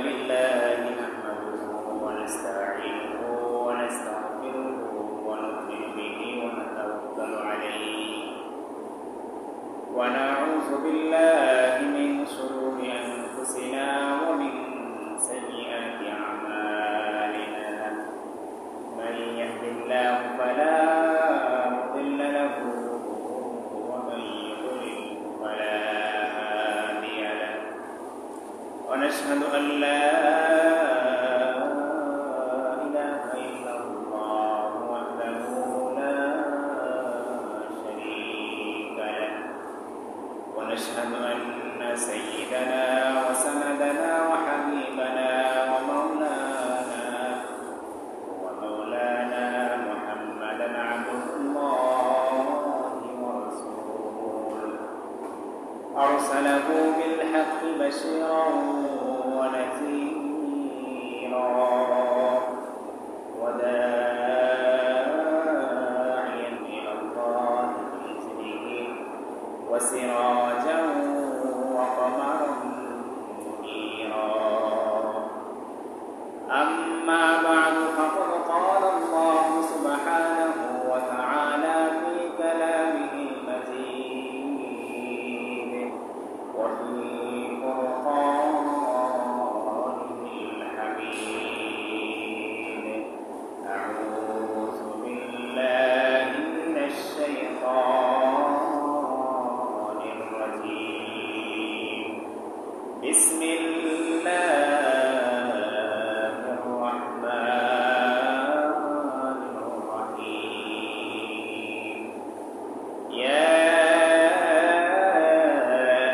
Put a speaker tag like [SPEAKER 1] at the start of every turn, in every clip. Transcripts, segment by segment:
[SPEAKER 1] لله نحمده ونستعينه ونستغفره ونؤمن به ونتوكل عليه ونعوذ بالله من شرور أنفسنا ومن سيئات أعمالنا من يهد الله فلا مضل له ومن يضلل فلا هادي له ونشهد أن لا إله إلا الله وحده لا شريك له ونشهد أن سيدنا وسندنا وحبيبنا ومولانا محمدا عبد الله ورسوله أرسله بالحق بشيرا ونذيرا وداعيا إلى الله بإذنه وسراجا وقمرا منيرا أما بعد فقد قال الله سبحانه وتعالى في كلامه المجيد وفي فرقانه الحميد أعوذ بالله من الشيطان الرجيم بسم الله الرحمن الرحيم يا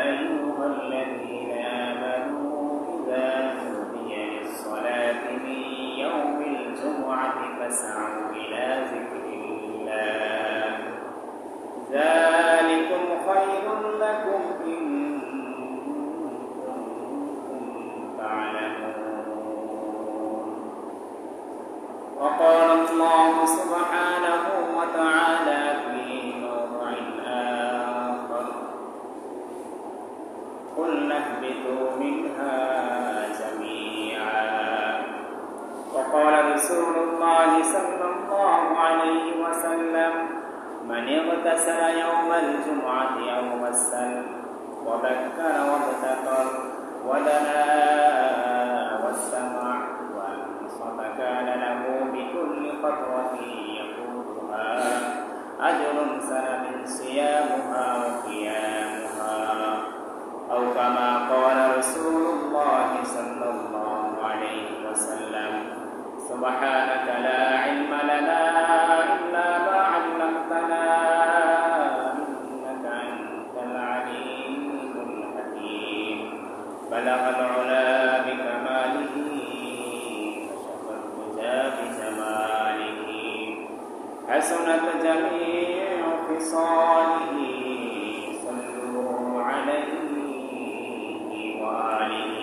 [SPEAKER 1] أيها الذين آمنوا إذا نودي للصلاة من يوم الجمعة فاسعوا إلى ذكر الله ذلكم خير لكم إن وقال الله سبحانه وتعالى في موضع آخر قلنا اهبطوا منها جميعا وقال رسول الله صلى الله عليه وسلم من اغتسل يوم الجمعة يوم السبت وبكر وابتكر ودنا واستمع كان له بكل خطوة يقولها أجر سنة صيامها وقيامها أو كما قال رسول الله صلى الله عليه وسلم سبحانك لا علم لنا إلا ما علمتنا إنك أنت العليم الحكيم بلغ العلا بكماله بجماله حسنت جميع خصاله صلوا عليه وآله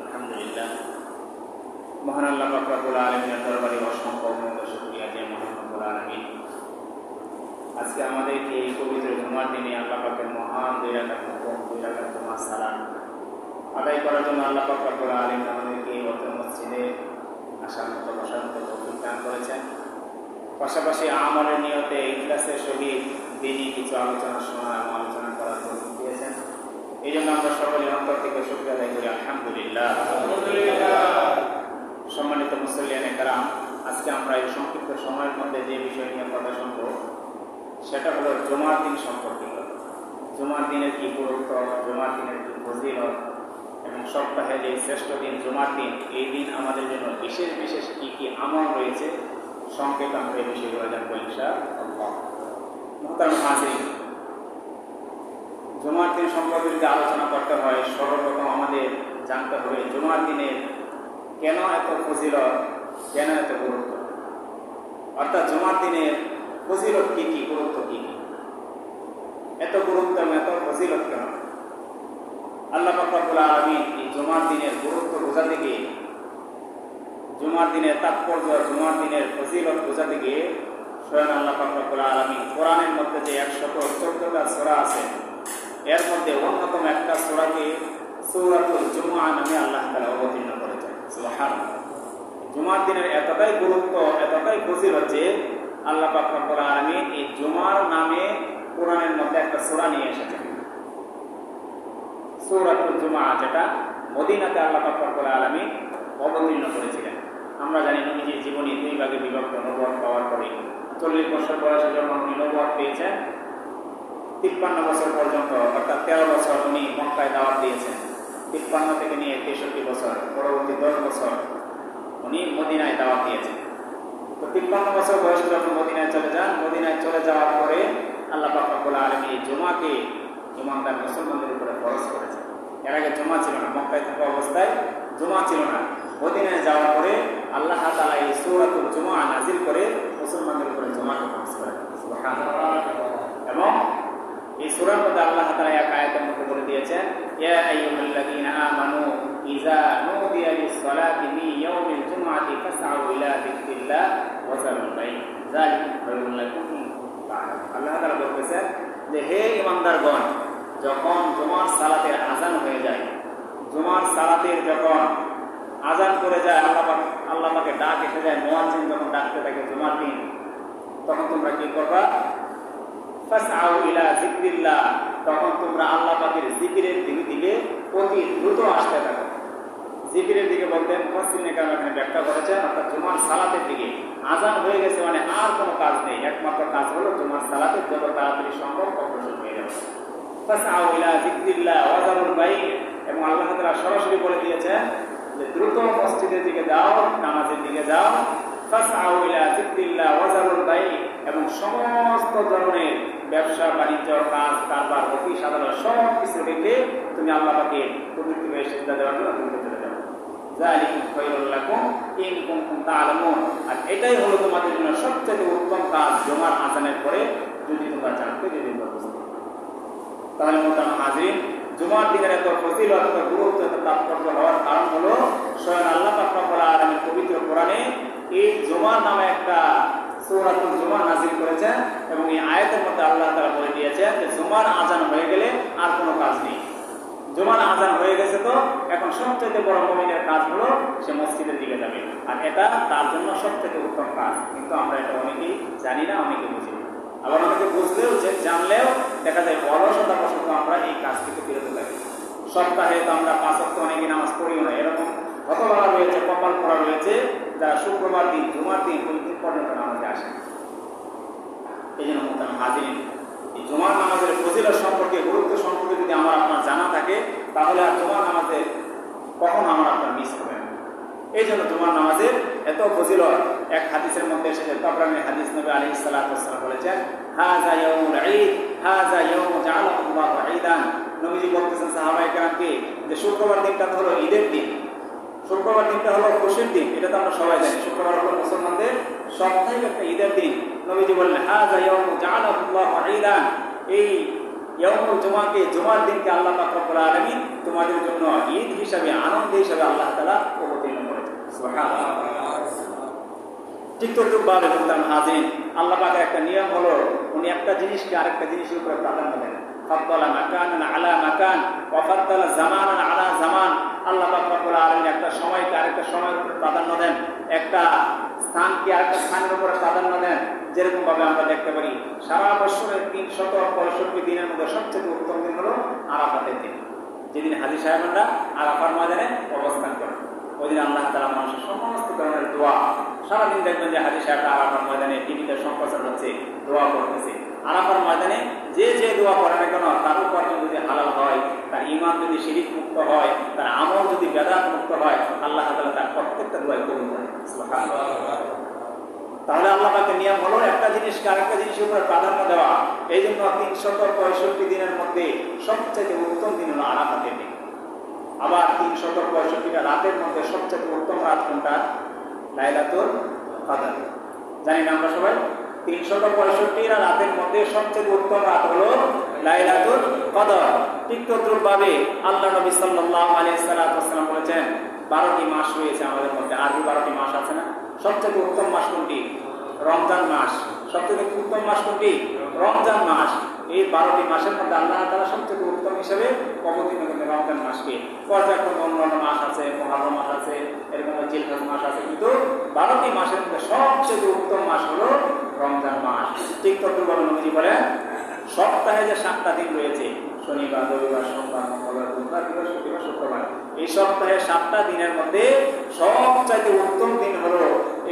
[SPEAKER 1] الحمد لله মহান আল্লাহ পাক রব্বুল আলামিনের দরবারে অসংখ্য শুকরিয়া যে মহান রব্বুল আলামিন আজকে আমাদেরকে এই পবিত্র জুমার দিনে আল্লাহ পাকের মহান দুই রাকাত হুকুম দুই রাকাত নামাজ সালাম আদায় করার জন্য আল্লাহ পাক রব্বুল আলামিন আমাদেরকে এই অত্র মসজিদে আসার মতো বসার মতো তৌফিক দান করেছেন। পাশাপাশি আমলের নিয়তে ইখলাসের সহিত দিনই কিছু আলোচনা শোনা এবং আলোচনা করার তৌফিক দিয়েছেন। এই জন্য আমরা সকলে অন্তর থেকে শুকরিয়া আদায় করি আলহামদুলিল্লাহ। সম্মানিত মুসল্লিয়ানে কেরাম, আজকে আমরা এই সংক্ষিপ্ত সময়ের মধ্যে যে বিষয় নিয়ে কথা শুনব সেটা হলো জুমার দিন সম্পর্কিত। জুমার দিনের কি গুরুত্ব, জুমার দিনের কি ফজিলত এবং সপ্তাহে যে শ্রেষ্ঠ দিন জুমার দিন, এই দিন আমাদের জন্য বিশেষ বিশেষ কি কি আমল রয়েছে সংক্ষেপে আমরা এই বিষয়গুলো জানবো ইনশাআল্লাহ। মুহতারাম হাজিরিন, জুমার দিন সম্পর্কে যদি আলোচনা করতে হয় সর্বপ্রথম আমাদের জানতে হবে জুমার দিনের কেন এত ফজিলত, কেন এত গুরুত্ব, অর্থাৎ জুমার দিনের ফজিলত কি কি, গুরুত্ব কি কি, এত গুরুত্ব এবং এত ফজিলত কেন? আল্লাহ পাক রব্বুল আলামিন এই জুমার দিনের গুরুত্ব বোঝাতে গিয়ে, জুমার দিনের তাৎপর্য, জুমার দিনের ফজিলত বোঝাতে গিয়ে স্বয়ং আল্লাহ পাক রব্বুল আলামিন কোরআনের মধ্যে যে 114টা সূরা আছে এর মধ্যে অন্যতম একটা সূরাকে সূরাতুল জুমআ নামে আল্লাহ তাআলা অবতীর্ণ করেছেন। সুবহানাল্লাহ। জুমার দিনের এতটাই গুরুত্ব, এতটাই ফজিলত যে আল্লাহ পাক রব্বুল আলামিন এই জুমার নামে কোরআনের মধ্যে একটা সূরা নিয়ে এসেছেন, সূরাতুল জুমআ, যেটা মদিনাতে আল্লাহ পাক রব্বুল আলামিন অবতীর্ণ করেছিলেন। আমরা জানি নবীজির জীবনী দুই ভাগে বিভক্ত। নবুয়ত পাওয়ার পরে 40 বছর বয়সে যখন উনি নবুয়ত পেয়েছেন, 53 বছর পর্যন্ত অর্থাৎ 13 বছর উনি মক্কায় দাওয়াত দিয়েছেন। 53 থেকে নিয়ে 63 বছর, পরবর্তী 10 বছর উনি মদিনায় দাওয়াত দিয়েছেন। তো 53 বছর বয়সে যখন মদিনায় চলে যান, মদিনায় চলে যাওয়ার পরে আল্লাহ পাক রব্বুল আলামিন এই জুমাকে ইমানদার মুসলমানদের উপরে ফরজ করেছেন। এর আগে জুমা ছিল না, মক্কায় থাকা অবস্থায় জুমা ছিল না। মদিনায় যাওয়ার পরে আল্লাহ তাআলা এই সূরাতুল জুমআ নাযিল করে মুসলমানদের উপরে জুমাকে ফরজ করেন। সুবহানাল্লাহ। এবং এই সূরার মধ্যে আল্লাহ তাআলা এক আয়াতের মধ্যে বলে দিয়েছেন, ইয়া আইয়ুহাল্লাযীনা আমানু ইযা নুদিয়া লিস-সালাতি মিন ইয়াউমিল জুমআতি ফাসআউ ইলা যিকরিল্লাহ ওয়া যারুল বাই' যালিকুম খায়রুল লাকুম ইন কুনতুম তা'লামুন। আল্লাহ তাআলা বলতেছেন যে হে ঈমানদারগণ, যখন জুমার সালাতের আযান হয়ে যায়, জুমার সালাতের যখন আযান করে যায়, আল্লাহ পাকের ডাক এসে যায়, মুয়াজ্জিন যখন ডাকতে থাকে জুমার দিন, তখন তোমরা কি করবা? ফাসআউ ইলা যিকরিল্লাহ, তখন তোমরা আল্লাহ পাকের জিকিরের দিকে অতি দ্রুত আসতে থাকো। জিকিরের দিকে বলতেন মুফাসসিরিনে কেরাম এখানে ব্যাখ্যা করেছেন, অর্থাৎ জুমার সালাতের দিকে। আযান হয়ে গেছে মানে আর কোনো কাজ নেই, একমাত্র কাজ হলো জুমার সালাতে যত তাড়াতাড়ি সম্ভব অগ্রসর হয়ে যাবে। ফাসআউ ইলা যিকরিল্লাহ ওয়া যারুল বাই', এবং আল্লাহ তাআলা সরাসরি বলে দিয়েছেন যে দ্রুত মসজিদের দিকে যাও, নামাজের দিকে যাও। ফাসআউ ইলা যিকরিল্লাহ ওয়া যারুল বাই', এবং সমস্ত ধরনের ব্যবসা বাণিজ্য কাজ কারবার অফিস আদালত সব কিছু রেখে তুমি আল্লাহ পাকের পবিত্র সিজদা দেওয়ার জন্য তুমি চলে যাও। যালিকুম খায়রুল লাকুম ইন কুনতুম তা'লামুন। আর এটাই হলো তোমাদের জন্য সবচেয়ে উত্তম কাজ জুমার আযানের পরে, যদি তোমরা জানতে, যদি তোমরা বুঝতে। তাহলে মোহতারাম হাজিরিন, জুমার দিনের এত ফজিলত, এত গুরুত্ব, এত তাৎপর্য হওয়ার কারণ হলো স্বয়ং আল্লাহ পাক রব্বুল আলামিন পবিত্র কোরআনে এই জুমার নামে একটা সূরাতুল জুমআ নাযিল করেছেন, এবং এই আয়াতের মধ্যে আল্লাহ তাআলা বলে দিয়েছেন যে জুমার আযান হয়ে গেলে আর কোনো কাজ নেই। জুমার আযান হয়ে গেছে, তো এখন সবচেয়ে বড় মুমিনের কাজ হলো সে মসজিদের দিকে যাবে, আর এটা তার জন্য সবচেয়ে উত্তম কাজ। কিন্তু আমরা এটা অনেকেই জানি না, অনেকে বুঝি না। আবার অনেকে বুঝলেও, জানলেও দেখা যায় অলসতা বশত আমরা এই কাজ থেকে বিরত থাকি। সপ্তাহে তো আমরা 5 ওয়াক্ত অনেকে নামাজ পড়িও না, এরকম হতভাগা রয়েছে, কপাল পড়া রয়েছে, যারা শুক্রবার দিন, জুমার দিন, ওই দিন পর্যন্ত নামাজে আসে। এই জন্য মোহতারাম হাজিরিন, এই জুমার নামাজের ফজিলত সম্পর্কে, গুরুত্ব সম্পর্কে যদি আমার আপনার জানা থাকে, তাহলে আর জুমার নামাজে কখনো আমার আপনার মিস হবে না। এই জন্য জুমার নামাজের এত ফজিলত। এক হাদিসের মধ্যে এসেছে, তাবরানী হাদিস, নবী আলাইহিস সালাতু ওয়াস সালাম বলেছেন, হাযা ইয়াউমুল ঈদ, হাযা ইয়াউমু জাআলাহুল্লাহু ঈদান। নবীজি বলতেছেন সাহাবায়ে কেরামকে যে শুক্রবার দিনটা তো হলো ঈদের দিন, শুক্রবার দিনটা হলো খুশির দিন, এটা তো আমরা সবাই জানি। শুক্রবার হলো মুসলমানদের সপ্তাহে একটা ঈদের দিন। নবীজি বললেন, হাযা ইয়াউমু জাআলাহুল্লাহু ঈদান, এই ইয়াউমুল জুমাকে, জুমার দিনকে আল্লাহ পাক রব্বুল আলামিন তোমাদের জন্য ঈদ হিসাবে, আনন্দ হিসাবে আল্লাহ তাআলা অবতীর্ণ করেছেন। সুবহানাল্লাহ। ঠিক তদ্রূপভাবে মোহতারাম হাজিরিন, আল্লাহ পাকের একটা নিয়ম হলো উনি একটা জিনিসকে আরেকটা জিনিসের উপরে প্রাধান্য দেন। ফাদ্দালা মাকানান আলা মাকান ওয়া ফাদ্দালা জামানান আলা জামান। আল্লাহ পাক রব্বুল আলামিন একটা সময়কে আরেকটা সময়ের উপরে প্রাধান্য দেন, একটা স্থানকে আরেকটা স্থানের উপরে প্রাধান্য দেন। যেরকম ভাবে আমরা দেখতে পারি সারা বছরের 365 দিনের মধ্যে সবচেয়ে উত্তম দিন হলো আরাফাতের দিন, যেদিন হাজী সাহেবরা আরাফার ময়দানে অবস্থান করেন। ওই দিন আল্লাহ তাআলা মানুষের সমস্ত ধরনের দোয়া, সারাদিন দেখবেন যে হাজী সাহেবরা আরাফার ময়দানে টিভিতে সম্প্রচার হচ্ছে, দোয়া করতেছে। আরাফার ময়দানে যে সুরা পড়ে না কেন, তার উপার্জন যদি হালাল হয়, তার ঈমান যদি শিরক মুক্ত হয়, তার আমল যদি বেদাত মুক্ত হয়, আল্লাহ তাআলা তার প্রত্যেকটা দোয়া কবুল করেন। সুবহানাল্লাহ। তাহলে আল্লাহ পাকের নিয়ম হলো একটা জিনিসকে আরেকটা জিনিসের উপরে প্রাধান্য দেওয়া। এই জন্য 365 দিনের মধ্যে সবচেয়ে উত্তম দিন হলো আরাফাতের দিন। আবার 365টা রাতের মধ্যে সবচেয়ে উত্তম রাত কোনটা? লাইলাতুল কদর। জানি না আমরা সবাই? 365টা রাতের মধ্যে সবচেয়ে উত্তম রাত হলো লাইলাতুল কদর। ঠিক তদ্রূপভাবে আল্লাহ নবী সাল্লাল্লাহু আলাইহি ওয়াসাল্লাম বলেছেন 12টি মাস রয়েছে আমাদের মধ্যে, আরবি 12টি মাস আছে না? সবচেয়ে উত্তম মাস কোনটি? রমজান মাস। সবচেয়ে উত্তম মাস কোনটি? রমজান মাস। এই 12টি মাসের মধ্যে আল্লাহ তাআলা সবচেয়ে উত্তম হিসেবে অবতীর্ণ করেছেন রমজান মাসকে। পর্যায়ক্রমে অন্যান্য মাস আছে, মুহররম মাস আছে, এরকম জিলহজ মাস আছে, কিন্তু 12টি মাসের মধ্যে সবচেয়ে উত্তম মাস হলো রমজান মাস। ঠিক তদ্রুপভাবে নবীজি বলেন সপ্তাহে যে 7টা দিন রয়েছে, শনিবার, রবিবার, সোমবার, মঙ্গলবার, বুধবার, বৃহস্পতিবার, শুক্রবার, এই সপ্তাহে 7টা দিনের মধ্যে সবচাইতে উত্তম দিন হলো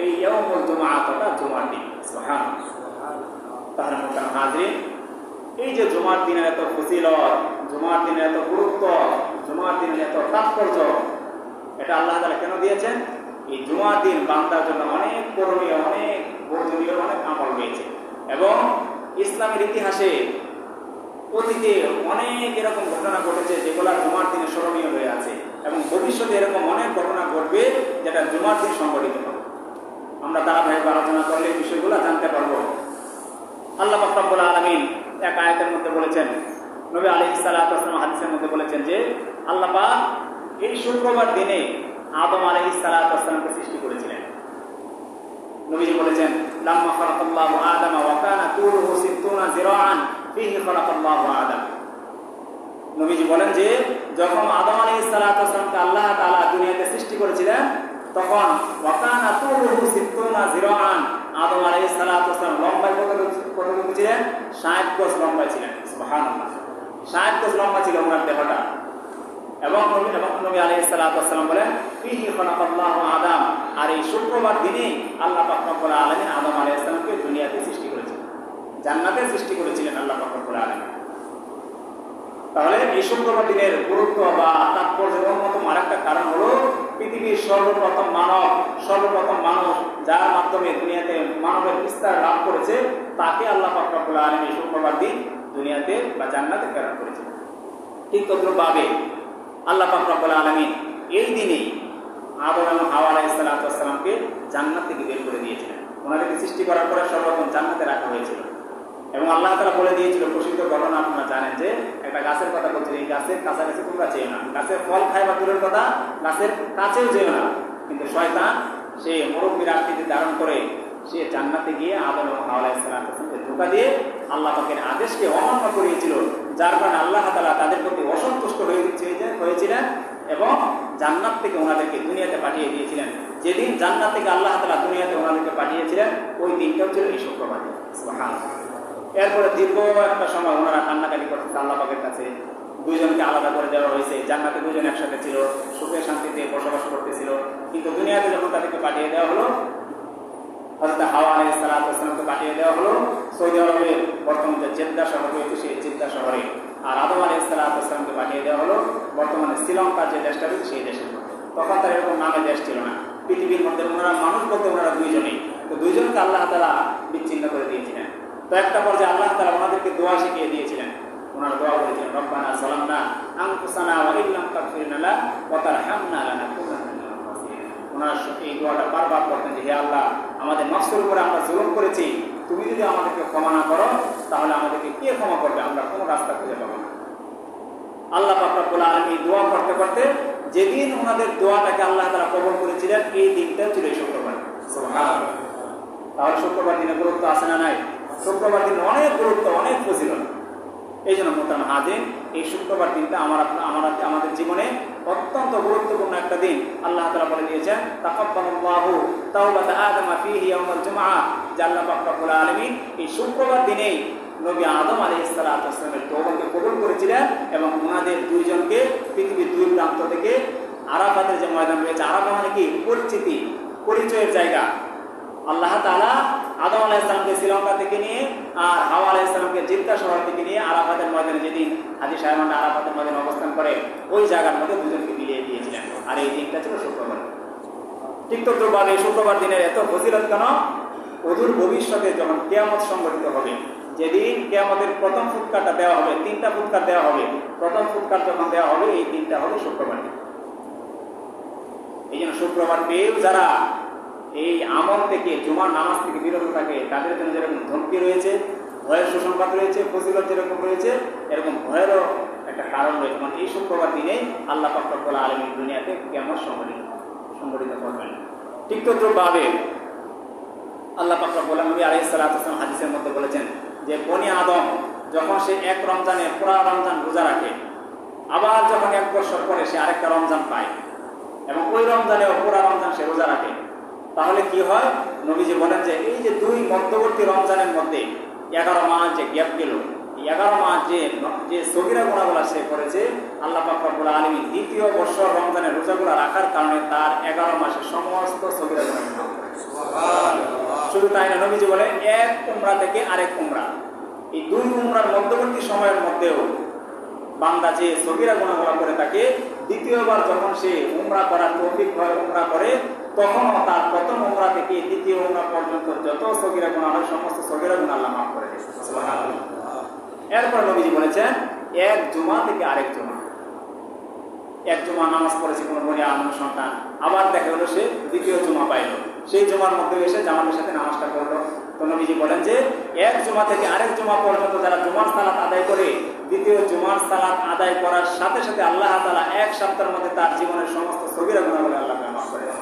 [SPEAKER 1] এই ইয়াউমুল জুমআহ অর্থাৎ জুমার দিন। সুবহানাল্লাহ। তাহলে মোহতারাম হাজিরিন, এই যে জুমার দিনের এত ফজিলত, জুমার দিনের এত গুরুত্ব, জুমার দিনের এত তাৎপর্য, এটা আল্লাহ তাআলা কেন দিয়েছেন? এই জুমার দিন বান্দার জন্য অনেক করণীয়, অনেক বর্জনীয়, অনেক আমল রয়েছে। এবং ইসলামের ইতিহাসে অতীতে অনেক এরকম ঘটনা ঘটেছে যেগুলো জুমার দিনে স্মরণীয় হয়ে আছে, এবং ভবিষ্যতে এরকম অনেক ঘটনা ঘটবে যেটা জুমার দিন সংঘটিত হবে। আমরা ধারাবাহিক আলোচনা করলে এই বিষয়গুলো জানতে পারবো। আল্লাহ পাক রব্বুল আলামিন এক আয়াতের মধ্যে বলেছেন, নবী আলাইহিস সালাতু ওয়াস সালাম হাদিসের মধ্যে বলেছেন যে আল্লাহ পাক এই শুক্রবার দিনে আদম আলাইহিস সালাতু ওয়াস সালামকে সৃষ্টি করেছিলেন। নবীজি বলেছেন লাম্মা খালাকাল্লাহু আদামা ওয়া কানা তুলুহু 60 যিরাআন ফিহি খালাকাল্লাহু আদম। নবীজি বলেন যে যখন আদম আলাইহিস সালাতু ওয়াস সালামকে আল্লাহ তাআলা দুনিয়াতে সৃষ্টি করেছিলেন, তখন ওয়া কানা তুলুহু 60 যিরাআন, আদম আলাইহিস সালাতু ওয়াস সালাম লম্বায় কতটুকু ছিলেন? 60 গজ লম্বা ছিলেন। সুবহানাল্লাহ। 60 গজ লম্বা ছিল ওনার দেহটা। এবং নবী আলাইহিস সালাতু ওয়াস সালাম বলেন ফিহি খালাকাল্লাহু আদম, আর এই শুক্রবার দিনে আল্লাহ পাক রব্বুল আলামিন আদম আলাইহিস সালামকে দুনিয়াতে সৃষ্টি করেছিলেন, জান্নাতে সৃষ্টি করেছিলেন আল্লাহ পাক রব্বুল আলামিন। তাহলে এই শুক্রবার দিনের গুরুত্ব বা তাৎপর্যের অন্যতম আরেকটা কারণ হলো পৃথিবীর সর্বপ্রথম মানুষ যার মাধ্যমে দুনিয়াতে মানবের বিস্তার লাভ করেছে, তাকে আল্লাহ পাক রব্বুল আলামিন শুক্রবার দিন দুনিয়াতে বা জান্নাতে প্রেরণ করেছেন। ঠিক তদ্রুপভাবে আল্লাহ পাক রব্বুল আলামিন এই দিনেই আদম এবং হাওয়া আলাইহিস সালাতু ওয়াস সালামকে জান্নাত থেকে বের করে দিয়েছিলেন। ওনাদেরকে সৃষ্টি করার পরে সর্বপ্রথম জান্নাতে রাখা হয়েছিল, এবং আল্লাহ তাআলা বলে দিয়েছিল, প্রসিদ্ধ ঘটনা আপনারা জানেন যে একটা গাছের কথা বলছিল, এই গাছের কাছাকাছি তোমরা যেও না, গাছের ফল খাইবা দূরের কথা, গাছের কাছেও যেও না। কিন্তু শয়তান সে মুরব্বীর আকৃতি ধারণ করে সে জান্নাতে গিয়ে আদম এবং হাওয়া আলাইহিস সালাতু ওয়াস সালামকে ধোঁকা দিয়ে আল্লাহ পাকের আদেশকে অমান্য করিয়েছিল, যার কারণে আল্লাহ তাআলা তাদের প্রতি অসন্তুষ্ট হয়েছিলেন এবং জান্নাত থেকে ওনাদেরকে দুনিয়াতে পাঠিয়ে দিয়েছিলেন। যেদিন জান্নাত থেকে আল্লাহ তাআলা দুনিয়াতে ওনাদেরকে পাঠিয়েছিলেন, ওই দিনটাও ছিল এই শুক্রবার। সুবহানাল্লাহ। এরপরে দীর্ঘ একটা সময় ওনারা কান্নাকাটি করতেছে আল্লাহ পাকের কাছে, দুইজনকে আলাদা করে দেওয়া হয়েছে। জান্নাতে দুজন একসাথে ছিল, সুখে শান্তিতে বসবাস করতেছিল, কিন্তু দুনিয়াতে যখন তাদেরকে পাঠিয়ে দেওয়া হলো, হযরত হাওয়া আলাইহিস সালাতু ওয়াস সালামকে পাঠিয়ে দেওয়া হলো সৌদি আরবের বর্তমানে যে জেদ্দা শহর রয়েছে সেই জেদ্দা শহরে, আর আদম আলাইহিস সালাতু ওয়াস সালামকে পাঠিয়ে দেওয়া হলো বর্তমানে শ্রীলঙ্কা যে দেশটা রয়েছে সেই দেশে। তখন তার এরকম নামে দেশ ছিল না। পৃথিবীর মধ্যে ওনারা মানুষ বলতে ওনারা দুইজনেই, তো দুইজনকে আল্লাহ তাআলা বিচ্ছিন্ন করে দিয়েছিলেন। তো একটা পর্যায়ে আল্লাহ তাআলা ওনাদেরকে দোয়া শিখিয়ে দিয়েছিলেন। ওনারা দোয়া করেছিলেন রব্বানা যালামনা আনফুসানা ওয়া ইল্লাম তাগফির লানা ওয়া তারহামনা লানাকুনান্না মিনাল খাসিরিন। ওনারা এই দোয়াটা বারবার করতেন যে হে আল্লাহ, আমাদের নফসের উপরে আমরা জুলুম করেছি, তুমি যদি আমাদেরকে ক্ষমা না করো তাহলে আমাদেরকে কে ক্ষমা করবে? আমরা কোনো রাস্তা খুঁজে পাবো না। আল্লাহ পাক রব্বুল আলামিন এই দোয়া করতে করতে যেদিন ওনাদের দোয়াটাকে আল্লাহ তাআলা কবুল করেছিলেন, এই দিনটা ছিল এই শুক্রবার। সুবহানাল্লাহ। তাহলে শুক্রবার দিনে গুরুত্ব আছে না নাই? শুক্রবার দিন অনেক গুরুত্ব, অনেক ফজিলত। এই জন্য মোহতারাম হাজিরিন, এই শুক্রবার দিনটা আমাদের জীবনে অত্যন্ত গুরুত্বপূর্ণ একটা দিন। আল্লাহ তাআলা বলে দিয়েছেন তাকাব্বালাল্লাহু তাওবাতা আদম ফীহি ইয়াউমাল জুমআহ, যে আল্লাহ পাক রব্বুল আলামিন এই শুক্রবার দিনেই নবী আদম আলাইহিস সালাতু ওয়াস সালামের তওবাকে কবুল করেছিলেন, এবং ওনাদের দুইজনকে পৃথিবীর দুই প্রান্ত থেকে আরাফাতের যে ময়দান রয়েছে, আরাফা মানে কি? পরিচিতি, পরিচয়ের জায়গা। আল্লাহ তাআলা আদম আলাইহিস সালামকে শ্রীলঙ্কা থেকে নিয়ে আর হাওয়া আলাইহিস সালামকে জিদ্দা শহর থেকে নিয়ে আরাফাতের ময়দানে, যেদিন হাজী সাহেবান আরাফাতের ময়দানে অবস্থান করে, ওই জায়গার মধ্যে দুজনকে মিলিয়ে দিয়েছিলেন, আর এই দিনটা ছিল শুক্রবার। ঠিক তদ্রুপভাবে এই শুক্রবার দিনের এত ফজিলত কেন? অদূর ভবিষ্যতে যখন কিয়ামত সংঘটিত হবে, যেদিন কিয়ামতের প্রথম ফুৎকারটা দেওয়া হবে, 3টা ফুৎকার দেওয়া হবে, প্রথম ফুৎকার যখন দেওয়া হবে এই দিনটা হবে শুক্রবার। এই জন্য শুক্রবার পেয়েও যারা এই আমল থেকে, জুমার নামাজ থেকে বিরত থাকে, তাদের জন্য যেরকম ধমকি রয়েছে, ভয়ের সুসংবাদ রয়েছে, ফজিলত যেরকম রয়েছে, এরকম ভয়েরও একটা কারণ রয়েছে। মানে এই শুক্রবার দিনেই আল্লাহ পাক রব্বুল আলামিন দুনিয়াতে কিয়ামত সংঘটিত করবেন। ঠিক তদ্রুপভাবে আল্লাহ পাক রব্বুল আলামিন আলাইহিস সালাতু ওয়াস সালাম হাদিসের মধ্যে বলেছেন যে বনি আদম যখন সে এক রমজানে পুরা রমজান রোজা রাখে, আবার যখন 1 বছর পরে সে আরেকটা রমজান পায় এবং ওই রমজানেও পুরা রমজান সে রোজা রাখে, তাহলে কি হয়? নবীজি বলেন যে এই যে 2 মধ্যবর্তী রমজানের মধ্যে 11 মাস যে গ্যাপ গেল, 11 মাস যে সগীরা গুনাহগুলো সে করেছে, আল্লাহ পাক রব্বুল আলামিন দ্বিতীয় বছর রমজানের রোজাগুলো রাখার কারণে তার 11 মাসের সমস্ত সগীরা গুনাহ মাফ করে। সুবহানাল্লাহ। শুধু তাই না, নবীজি বলেন এক উমরা থেকে আরেক উমরা, এই 2 উমরার মধ্যবর্তী সময়ের মধ্যেও বান্দা যে সগীরা গুনাহগুলো করে থাকে, দ্বিতীয়বার যখন সে উমরা করার তৌফিক হয়, উমরা করে, তখন তার প্রথম উমরা থেকে দ্বিতীয় উমরা পর্যন্ত যত সগীরা গুনাহ হয় সমস্ত সগীরা গুনাহ আল্লাহ মাফ করে দেন। সুবহানাল্লাহ। এরপর নবীজি বলেছেন এক জুমা থেকে আরেক জুমা, এক জুমা নামাজ পড়েছে কোনো বলে আমার সন্তান, আবার দেখা গেল সে দ্বিতীয় জুমা পাইল, সেই জুমার মধ্যে এসে জামাতের সাথে নামাজটা করলো। তো নবীজি বলেন যে এক জুমা থেকে আরেক জুমা পর্যন্ত যারা জুমার সালাত আদায় করে, দ্বিতীয় জুমার সালাত আদায় করার সাথে সাথে আল্লাহ তাআলা এক সপ্তাহের মধ্যে তার জীবনের সমস্ত সগীরা গুনাহগুলো আল্লাহ মাফ করে দেন।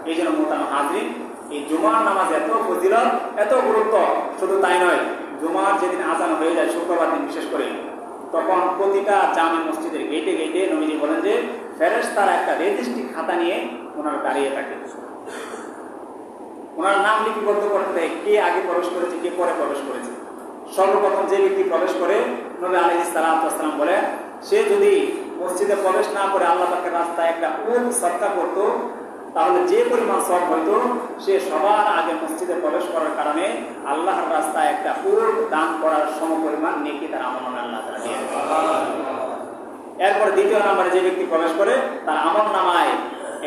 [SPEAKER 1] এই জন্য মোহতারাম হাজরিন, এই জুমার নামাজ এত ফজিলত, এত গুরুত্ব। শুধু তাই নয়, জুমার যেদিন আজান হয়ে যায় শুক্রবার দিন বিশেষ করে, তখন প্রতিটা জামে মসজিদের গেটে গেটে নবীজি বলেন যে ফেরেশতারা একটা রেজিস্ট্রি খাতা নিয়ে ওনারা দাঁড়িয়ে থাকে, ওনার নাম লিপিবদ্ধ করতে দেয়, কে আগে প্রবেশ করেছে, কে পরে প্রবেশ করেছে। সর্বপ্রথম যে ব্যক্তি প্রবেশ করে, নবী আলাইহিস সালাতু ওয়াস সালাম বলে, সে যদি মসজিদে প্রবেশ না করে আল্লাহ পাকের রাস্তায় একটা উট সদকা করতো, তাহলে যে পরিমাণ সওয়াব হইতো, সে সবার আগে মসজিদে প্রবেশ করার কারণে আল্লাহর রাস্তায় একটা উট দান করার সমপরিমাণ নেকি তার আমলনামায় আল্লাহ তাআলা দিয়ে দেন। এরপর দ্বিতীয় নম্বরে যে ব্যক্তি প্রবেশ করে, তার আমলনামায়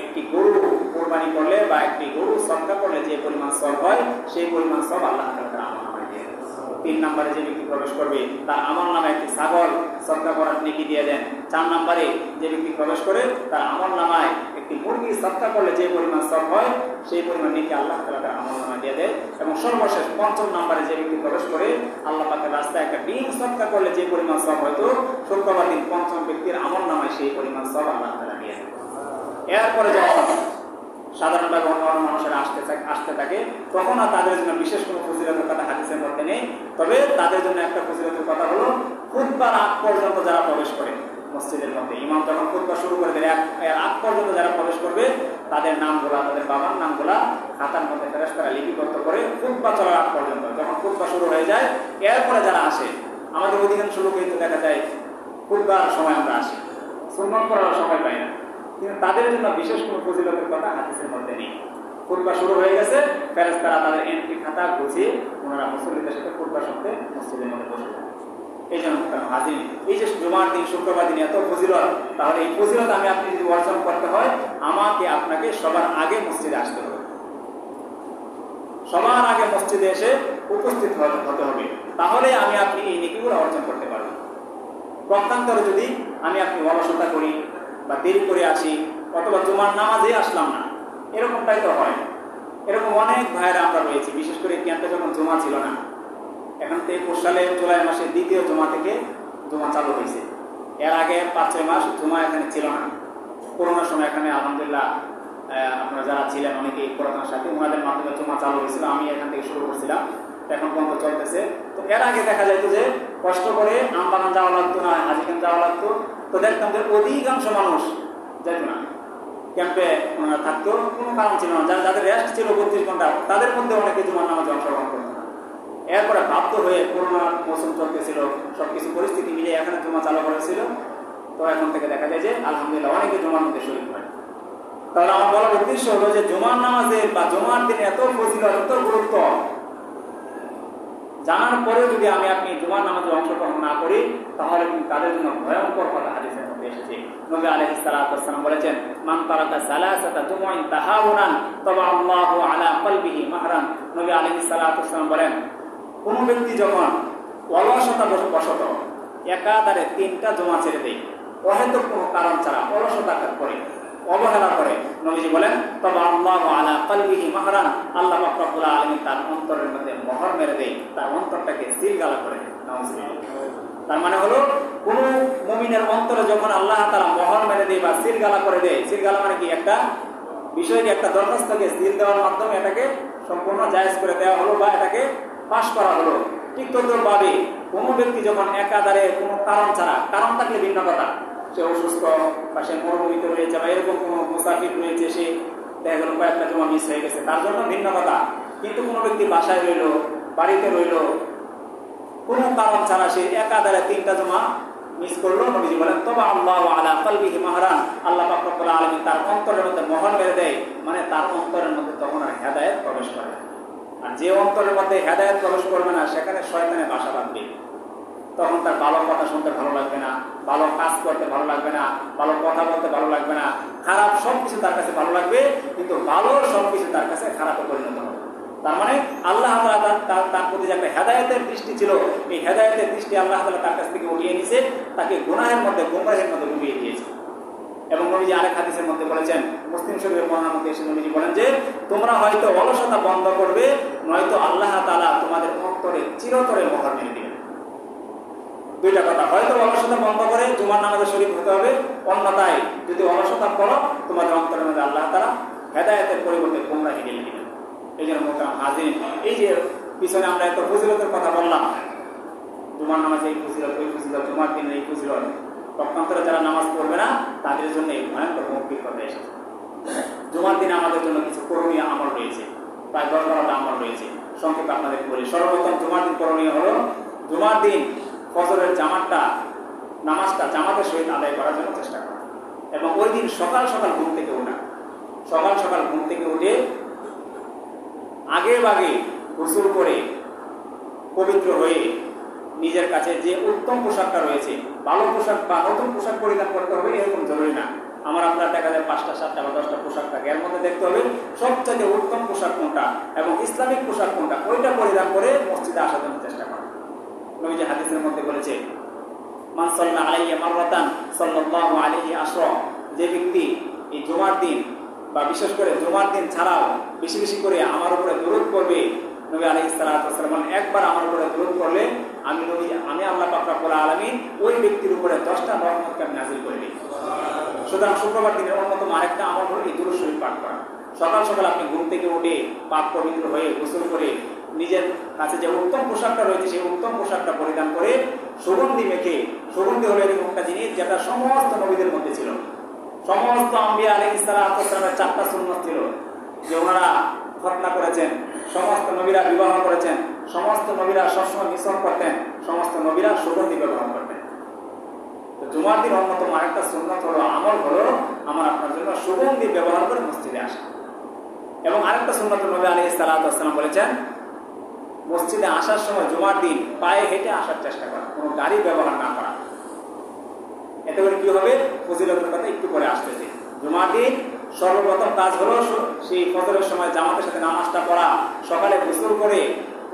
[SPEAKER 1] একটি গরু কোরবানি করলে বা একটি গরু সদকা করলে যে পরিমাণ সওয়াব হয়, সেই পরিমাণ সওয়াব আল্লাহ তাআলা তার আমলনামায় দিয়ে দেন। 3 নম্বরে যে ব্যক্তি প্রবেশ করবে, তার আমলনামায় একটি ছাগল সদকা করার নেকি দিয়ে দেন। 4 নম্বরে যে ব্যক্তি প্রবেশ করে, তার আমলনামায় একটি মুরগি সদকা করলে যে পরিমাণ সওয়াব হয়, সেই পরিমাণ নেকি আল্লাহ তাআলা তার আমলনামায় দিয়ে দেয়। এবং সর্বশেষ 5ম নম্বরে যে ব্যক্তি প্রবেশ করে, আল্লাহ পাকের রাস্তায় একটা ডিম সদকা করলে যে পরিমাণ সওয়াব হয়তো, শুক্রবার দিন 5ম ব্যক্তির আমলনামায় সেই পরিমাণ সওয়াব আল্লাহ তাআলা দিয়ে দেন। এরপরে যখন সাধারণভাবে অন্যান্য মানুষেরা আসতে থাকে, তখন আর তাদের জন্য বিশেষ কোনো ফজিলতের কথা হাদিসের মধ্যে নেই। তবে তাদের জন্য একটা ফজিলতের কথা হলো, খুতবার আগ পর্যন্ত যারা প্রবেশ করে মসজিদের মধ্যে, ইমাম যখন খুতবা শুরু করে দেন, এর আগ পর্যন্ত যারা প্রবেশ করবে, তাদের নামগুলা, তাদের বাবার নামগুলা খাতার মধ্যে ফেরেশতারা লিপিবদ্ধ করে খুতবা চলার আগ পর্যন্ত। যখন খুতবা শুরু হয়ে যায়, এরপরে যারা আসে, আমাদের অধিকাংশ লোক কিন্তু দেখা যায় খুতবার সময় আমরা আসি, সুন্নত পড়ার সময় পাই না, কিন্তু তাদের জন্য বিশেষ কোনো ফজিলতের কথা হাদিসের মধ্যে নেই। খুতবা শুরু হয়ে গেছে, ফেরেশতারা তাদের এন্ট্রি খাতা গুছিয়ে ওনারা মুসল্লিদের সাথে খুতবা শুনতে মসজিদের মধ্যে বসে যায়। এই জন্য হাজির, এই যে জুমার দিন, শুক্রবার দিন এত ফজিলত, তাহলে এই ফজিলত আমি আপনি যদি অর্জন করতে হয়, আমাকে আপনাকে সবার আগে মসজিদে আসতে হবে, সবার আগে মসজিদে এসে উপস্থিত হতে হবে, তাহলে আমি আপনি এই নেকিগুলো অর্জন করতে পারবো। পক্ষান্তরে যদি আমি আপনি অলসতা করি বা দেরি করে আসি, অথবা জুমার নামাজে আসলাম না, এরকমটাই তো হয়। এরকম অনেক ভাইয়েরা আমরা রয়েছি, বিশেষ করে ক্যাম্পে যখন জুমা ছিল না, এখন 23 সালে জুলাই মাসে দ্বিতীয় জুমা থেকে জুমা চালু হয়েছে। এর আগে 5-6 মাস জুমা এখানে ছিল না। করোনার সময় এখানে আলহামদুলিল্লাহ আপনারা যারা ছিলেন অনেকেই করোনার সাথে, ওনাদের মাধ্যমে জুমা চালু হয়েছিল, আমি এখান থেকে শুরু করছিলাম, এখন পর্যন্ত চলতেছে। তো এর আগে দেখা যেত যে কষ্ট করে আমবাগান যাওয়া লাগতো না, হাজিখান যাওয়া লাগতো, তো দেখতাম যে অধিকাংশ মানুষ যেত না, ক্যাম্পে থাকতো, কোনো কারণ ছিল না। যাদের রেস্ট ছিল 32 ঘন্টা, তাদের মধ্যে অনেকে জুমার নামাজে অংশগ্রহণ করতো না। এরপরে বাধ্য হয়ে করোনার মৌসুম চলতেছিল, সবকিছু পরিস্থিতি মিলিয়ে এখানে জুমা চালু করেছিল। তো এখন থেকে দেখা যায় যে আলহামদুলিল্লাহ অনেকে জুমার মধ্যে শরীর হয়। তাহলে আমার বলার উদ্দেশ্য হলো যে জুমার নামাজের বা জুমার দিনে এত ফজিলত, এত গুরুত্ব জানার পরেও যদি আমি আপনি জুমার নামাজে অংশগ্রহণ না করি, তাহলে কিন্তু তাদের জন্য ভয়ঙ্কর কথা হাদিসের মধ্যে এসেছে। নবী আলাইহিস সালাতু ওয়াস সালাম বলেছেন, মান তারাকা সালাসাতা জুমুইন তাহাউনান তাবাআল্লাহু আলা কলবিহি মাহরান। নবী আলাইহিস সালাতু ওয়াস সালাম বলেন, কোন ব্যক্তি যখন অলসতা বশত একাধারে 3টা জুমা ছেড়ে দেয়, অহেতুক কোনো কারণ ছাড়া অলসতা করে, অবহেলা করে, নবীজি বলেন তাবাআল্লাহু আলা কলবিহি মাহরান, আল্লাহ পাক রব্বুল আলামিন তার অন্তরের মধ্যে মোহর মেরে দেয়, তার অন্তরটাকে সিলগালা করে। তার মানে হলো কোন মুমিনের অন্তরে যখন আল্লাহ তাআলা মোহর মেরে দেয় বা সিলগালা করে দেয়, সিলগালা মানে কি, একটা বিষয়কে, একটা দরখাস্তকে সিল দেওয়ার মাধ্যমে এটাকে সম্পূর্ণ জায়েজ করে দেওয়া হলো বা এটাকে পাশ করা হলো। ঠিক তদ্রুপভাবে
[SPEAKER 2] কোনো ব্যক্তি যখন একাধারে কোনো কারণ ছাড়া, কারণ থাকলে ভিন্ন কথা, সে অসুস্থ বা সে মরুভূমিতে রয়েছে বা এরকম কোনো মুসাফির রয়েছে, সে দেখা গেল কয়েকটা জমা মিস হয়ে গেছে, তার জন্য ভিন্ন কথা। কিন্তু কোনো ব্যক্তি বাসায় রইল, বাড়িতে রইল, কোনো কারণ ছাড়া সে একাধারে 3টা জমা মিস করলো, নবীজি বলেন তবা আল্লাহু আলা কলবিহি মাহরান, আল্লাহ পাক রব্বুল আলামিন তার অন্তরের মধ্যে মোহর মেরে দেয়, মানে তার অন্তরের মধ্যে তখন আর হেদায়েত প্রবেশ করে। আর যে অন্তরের মধ্যে হেদায়েত প্রবেশ করবে না, সেখানে শয়তানের বাসা বাঁধবে। তখন তার ভালো কথা শুনতে ভালো লাগবে না, ভালো কাজ করতে ভালো লাগবে না, ভালো কথা বলতে ভালো লাগবে না, খারাপ সবকিছু তার কাছে ভালো লাগবে, কিন্তু ভালো সবকিছু তার কাছে খারাপে পরিণত হবে। তার মানে আল্লাহ তার প্রতি যে একটা হেদায়েতের দৃষ্টি ছিল, এই হেদায়েতের দৃষ্টি আল্লাহ তার কাছ থেকে উঠিয়ে নিয়েছে, তাকে গুনাহের মধ্যে গুমরাহের মধ্যে ডুবিয়ে দিয়েছে। এবং নবীজি আরেক হাদিসের মধ্যে বলেছেন, মুসলিম শরীফের বর্ণনার মধ্যে এসে নবীজি বলেন যে তোমরা হয়তো অলসতা বন্ধ করবে, নয়তো আল্লাহ তাআলা তোমাদের অন্তরে চিরতরে মোহর মেরে দিবেন। 2টা কথা, হয়তো অলসতা বন্ধ করে জুমার নামাজে শরীক হতে হবে, অন্যথায় যদি অলসতা করো তোমাদের অন্তরের মধ্যে আল্লাহ তাআলা হেদায়েতের পরিবর্তে গুমরাহি ঢেলে দিবেন। এই জন্য মোহতারাম হাজিরিন, এই যে পিছনে আমরা একটা ফজিলতের কথা বললাম, জুমার নামাজে এই ফজিলত, ওই ফজিলত, জুমার দিনের এই ফজিলত, পক্ষান্তরে যারা নামাজ পড়বে না তাদের জন্য এই ভয়ঙ্কর হুমকির কথা এসেছে। জুমার দিনে আমাদের জন্য কিছু করণীয় আমল রয়েছে, প্রায় 10-12টা আমল রয়েছে, সংক্ষেপে আপনাদের বলি। সর্বপ্রথম জুমার দিন করণীয় হলো, জুমার দিন ফজরের নামাজটা জামাতের সহিত আদায় করার জন্য চেষ্টা করা, এবং ওই দিন সকাল সকাল ঘুম থেকে ওঠা। সকাল সকাল ঘুম থেকে উঠে আগে ভাগে গোসল করে পবিত্র হয়ে নিজের কাছে যে উত্তম পোশাকটা রয়েছে, ভালো পোশাক বা নতুন পোশাক পরিধান করতে হবে এরকম জরুরি না। আমার আপনার দেখা যায় 5টা 7টা বা 10টা পোশাক থাকে, এর মধ্যে দেখতে হবে সবচেয়ে উত্তম পোশাক কোনটা এবং ইসলামিক পোশাক কোনটা, ওইটা পরিধান করে মসজিদে আসার জন্য চেষ্টা করা। নবীজি হাদিসের মধ্যে বলেছে, মান সাল্লা আলাইহি মাররাতান সাল্লাল্লাহু আলাইহি আশরা, যে ব্যক্তি এই জুমার দিন বা বিশেষ করে জুমার দিন ছাড়াও বেশি বেশি করে আমার উপরে দরুদ করবে, নবী আলাইহিস সালাতু ওয়াস সালাম একবার আমার উপরে দরুদ করলে আমি আল্লাহ পাক রব্বুল আলামিন ওই ব্যক্তির উপরে 10টা রহমতকে আমি নাযিল করে দিই। সুতরাং শুক্রবার দিনের অন্যতম আরেকটা আমল হলো এই দুরূদ শরীফ পাঠ করা। সকাল সকাল আপনি ঘুম থেকে উঠে পাক পবিত্র হয়ে গোসল করে নিজের কাছে যে উত্তম পোশাকটা রয়েছে সেই উত্তম পোশাকটা পরিধান করে সুগন্ধি মেখে, সুগন্ধি হলো এরকম একটা জিনিস যেটা সমস্ত নবীদের মধ্যে ছিল। সমস্ত আম্বিয়া আলাইহিস সালাতু ওয়াস সালামের 4টা সুন্নাত ছিল যে ওনারা খতনা করেছেন, সমস্ত নবীরা বিবাহ করেছেন, সমস্ত নবীরা সবসময় মিশ্রণ করতেন, সমস্ত নবীরা সুগন্ধি ব্যবহার করতেন। তো জুমার দিন অন্যতম আরেকটা সুন্নাত হলো, আমল হলো আমার আপনার জন্য সুগন্ধি ব্যবহার করে মসজিদে আসা। এবং আরেকটা সুন্নাত নবী আলাইহিস সালাতু ওয়াস সালাম বলেছেন, মসজিদে আসার সময় জুমার দিন পায়ে হেঁটে আসার চেষ্টা করা, কোনো গাড়ি ব্যবহার না করা। এতে করে কি হবে, ফজিলতের কথা একটু পরে আসতেছে। জুমার দিন সর্বপ্রথম কাজ হলো সেই ফজরের সময় জামাতের সাথে নামাজটা পড়া, সকালে গোসল করে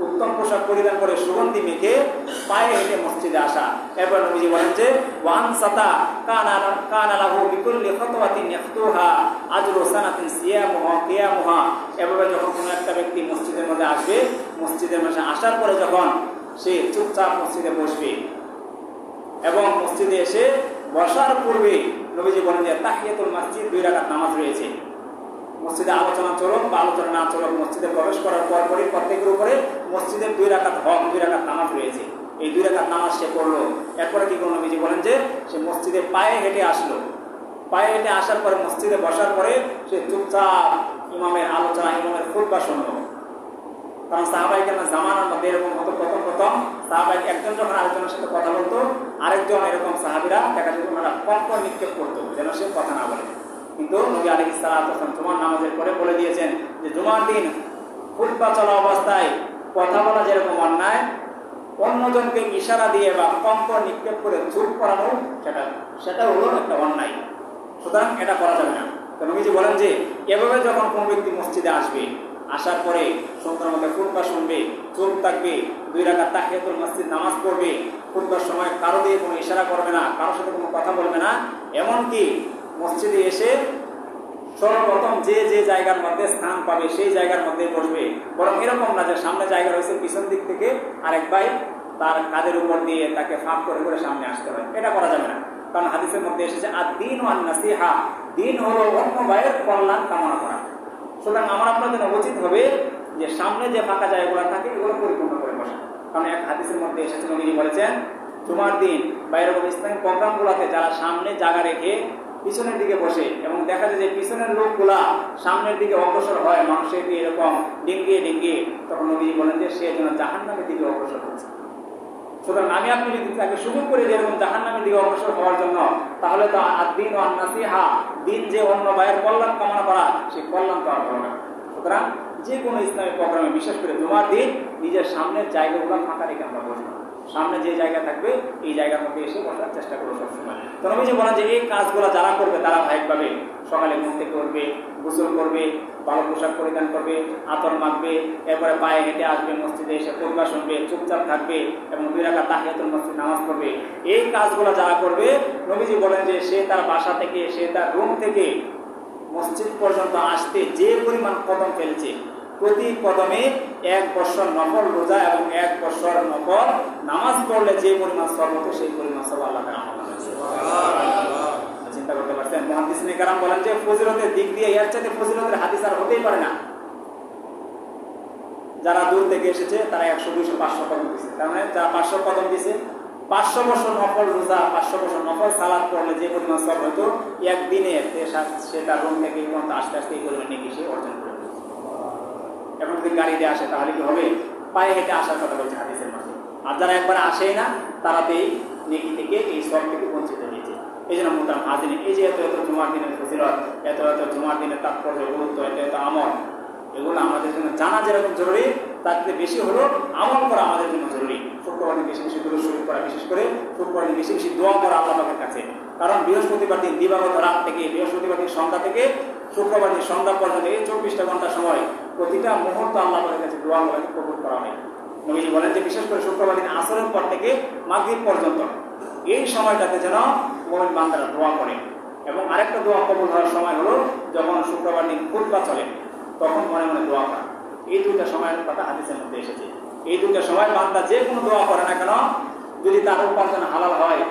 [SPEAKER 2] উত্তম পোশাক পরিধান করে সুগন্ধি মেখে পায়ে হেঁটে মসজিদে আসা। এরপর নবীজি বলেন যে ওয়ান সাতা কানা লাহু বিকুল্লি খাতওয়াতিন ইয়াখতুহা আজরু সানাতিন সিয়ামুহা কিয়ামুহা। এভাবে যখন কোনো একটা ব্যক্তি মসজিদের মধ্যে আসবে, মসজিদের মধ্যে আসার পরে যখন সে চুপচাপ মসজিদে বসবে এবং মসজিদে এসে বসার পূর্বে নবীজি বলেন যে তাহিয়াতুল মসজিদ, 2 রাকাত নামাজ রয়েছে। মসজিদে আলোচনা চলুক বা আলোচনা না চলুক, মসজিদে প্রবেশ করার পরপরই প্রত্যেকের উপরে মসজিদের 2 রাকাত হক, 2 রাকাত নামাজ রয়েছে। এই 2 রাকাত নামাজ সে পড়লো। এরপরে কি করলো, নবীজি বলেন যে সে মসজিদে পায়ে হেঁটে আসলো। পায়ে হেঁটে আসার পরে মসজিদে বসার পরে সে চুপচাপ ইমামের আলোচনা, ইমামের খুতবা শুনলো। কারণ সাহাবায়ে কেরামের জামানার মধ্যে এরকম হতো, প্রথম সাহাবায়ে একজন যখন আরেকজনের সাথে কথা বলতো, আরেকজন এরকম সাহাবীরা দেখা যেত ওনারা কঙ্কর নিক্ষেপ করতো যেন সে কথা না বলে। কিন্তু নবী আলাইহিস সালাতু ওয়াস সালাম জুমার নামাজের পরে বলে দিয়েছেন যে জুমার দিন খুতবা চলা অবস্থায় কথা বলা যেরকম অন্যায়, অন্যজনকে ইশারা দিয়ে বা কঙ্কর নিক্ষেপ করে চুপ করানো সেটা হলো একটা অন্যায়। সুতরাং এটা করা যাবে না। তো নবীজি বলেন যে এভাবে যখন কোনো ব্যক্তি মসজিদে আসবে, আসার পরে সুন্দর মতো খুতবা শুনবে, চুপ থাকবে, 2 রাকাত তাহিয়াতুল মসজিদ নামাজ পড়বে, খুতবার সময় কারো দিয়ে কোনো ইশারা করবে না, কারোর সাথে কোনো কথা বলবে না। এমনকি মসজিদে এসে সর্বপ্রথম যে জায়গার মধ্যে স্থান পাবে সেই জায়গার মধ্যে বসবে। বরং এরকম না যে সামনে জায়গা রয়েছে, পিছন দিক থেকে আরেক ভাই তার কাঁধের উপর দিয়ে তাকে ফাঁক করে করে সামনে আসতে হয়, এটা করা যাবে না। কারণ হাদিসের মধ্যে এসেছে আদ-দীনু আন-নাসিহা, দিন হলো অন্য ভাইয়ের কল্যাণ কামনা করা। সুতরাং আমার আপনার জন্য উচিত হবে যে সামনে যে ফাঁকা জায়গাগুলো থাকে এগুলো পরিপূর্ণ করে বসা। কারণ এক হাদিসের মধ্যে এসেছে নবীজি বলেছেন জুমার দিন বা এরকম ইসলামী প্রোগ্রামগুলোতে যারা সামনে জায়গা রেখে পিছনের দিকে বসে এবং দেখা যায় যে পিছনের লোকগুলা সামনের দিকে অগ্রসর হয় মানুষের দিয়ে এরকম ডিঙ্গিয়ে ডিঙ্গিয়ে, তখন নবীজি বলেন যে সে যেন জাহান্নামের দিকে অগ্রসর হচ্ছে। সুতরাং আমি আপনি যদি তাকে সুযোগ করে দিই এরকম জাহান্নামের দিকে অগ্রসর হওয়ার জন্য, তাহলে তো আদ-দীন ওয়ান নাসিহা, দিন যে অন্য ভাইয়ের কল্যাণ কামনা করা, সেই কল্যাণ তো আর হলো না। সুতরাং যে কোনো ইসলামিক প্রোগ্রামে বিশেষ করে জুমার দিন নিজের সামনের জায়গাগুলো ফাঁকা রেখে আমরা বসবো। সামনে যে জায়গা থাকবে এই জায়গার মধ্যে এসে বসার চেষ্টা করবো সবসময়। তো নবীজি বলেন যে এই কাজগুলো যারা করবে তারা ভাইভাবে সকালে ঘুম থেকে উঠবে, গোসল করবে, ভালো পোশাক পরিধান করবে, আতর মাখবে, এরপরে পায়ে হেঁটে আসবে, মসজিদে এসে খুতবা শুনবে, চুপচাপ থাকবে এবং 2 রাকাত তাহিয়াতুল মসজিদ নামাজ পড়বে। এই কাজগুলো যারা করবে নবীজি বলেন যে সে তার বাসা থেকে, সে তার রুম থেকে মসজিদ পর্যন্ত আসতে যে পরিমাণ কদম ফেলছে, প্রতি কদমে 1 বছর নফল রোজা এবং 1 বছর নফল নামাজ পড়লে যে পরিমাণ সওয়াব হতো সেই পরিমাণ সওয়াব আল্লাহ তাআলা আমল করেছে। চিন্তা করতে পারছেন? মুহাদ্দিসিনে কেরাম বলেন যে ফজিলতের দিক দিয়ে এর চাইতে ফজিলতের হাদিস আর হতেই পারে না। যারা দূর থেকে এসেছে তারা 100, 200, 500 কদম দিয়েছে। তার মানে যারা 500 কদম দিয়েছে, 500 বছর নফল রোজা, 500 বছর নফল সালাত পড়লে যে পরিমাণ সওয়াব হতো, একদিনে সে তার রুম থেকে পর্যন্ত আস্তে আস্তে এই পরিমাণ নেকি সে অর্জন করে। এখন যদি গাড়ি দিয়ে আসে তাহলে কি হবে? পায়ে হেঁটে আসার কথা বলছে হাদিসের মধ্যে। আর যারা একবার আসেই না তারাতেই নেকি থেকে এই সব থেকে বঞ্চিত হয়েছে। এই জন্য মোহতারাম হাজিরিন, এই যে এত এত জুমার দিনের ফজিলত, এত এত জুমার দিনের তাৎপর্য, গুরুত্ব, এত এত আমল, এগুলো আমাদের জন্য জানা যেরকম জরুরি তার থেকে বেশি হলো আমল করা আমাদের জন্য জরুরি। শুক্রবার দিন বেশি বেশি দুরূদ শরীফ করা, বিশেষ করে শুক্রবার দিন বেশি বেশি দোয়া করা আল্লাহ পাকের কাছে। কারণ বৃহস্পতিবার দিন দিবাগত রাত থেকে, বৃহস্পতিবার দিন সন্ধ্যা থেকে শুক্রবার দিন সন্ধ্যা পর্যন্ত এই 24টা ঘন্টা সময় প্রতিটা মুহূর্ত আল্লাহ পাকের কাছে দোয়া করাকে কবুল করা হয়। নবীজি বলেন যে বিশেষ করে শুক্রবার দিন আসরের পর থেকে মাগরিব পর্যন্ত এই সময়টাতে যেন মুমিন বান্দারা দোয়া করে। এবং আরেকটা দোয়া কবুল হওয়ার সময় হলো যখন শুক্রবার দিন খুতবা চলে, তখন মনে মনে দোয়া করা। এই 2টা সময়ের কথা হাদিসের মধ্যে এসেছে। এই 2টা সময় বান্দা যে কোনো দোয়া করে না কেন, যদি তার উপার্জন হালাল হয়,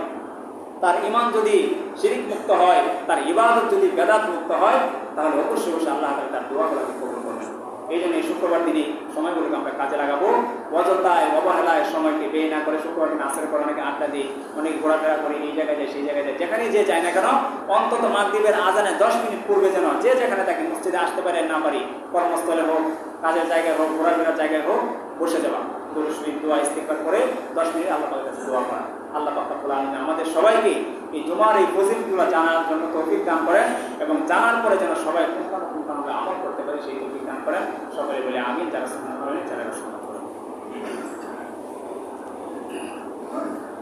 [SPEAKER 2] তার ঈমান যদি শিরিক মুক্ত হয়, তার ইবাদত যদি বেদাত মুক্ত হয়, তাহলে অবশ্যই অবশ্যই আল্লাহ তাআলা তার দোয়াগুলোকে কবুল করবেন। এই জন্য এই শুক্রবার দিনই সময়গুলোকে আমরা কাজে লাগাবো। অযথায় অবহেলায় সময়কে ব্যয় না করে শুক্রবার দিন আসরের পর অনেকে আড্ডা দিই, অনেক ঘোরাফেরা করে, এই জায়গায় যায় সেই জায়গায় যায়, যেখানে যে যায় না কেন অন্তত মাগরিবের আজানে 10 মিনিট পূর্বে যেন যে যেখানে তাকে মসজিদে আসতে পারে না পারি, কর্মস্থলে হোক, কাজের জায়গায় হোক, ঘোরাফেরার জায়গায় হোক, বসে যাওয়া, দুরূদ শরীফ দোয়া ইস্তিগফার করে 10 মিনিট আল্লাহ পাকের কাছে দোয়া করা। আল্লাহ পাক রব্বুল আলামিন আমাদের সবাইকে এই জুমার এই ফজিলতগুলো জানার জন্য তৌফিক দান করেন এবং জানার পরে যেন সবাই কোনভাবে আমল করতে পারে সেই তৌফিক দান করেন। সকলে বলে আমিন। যারা সুন্নাহ করেন, যারা সুন্নাহ করেন।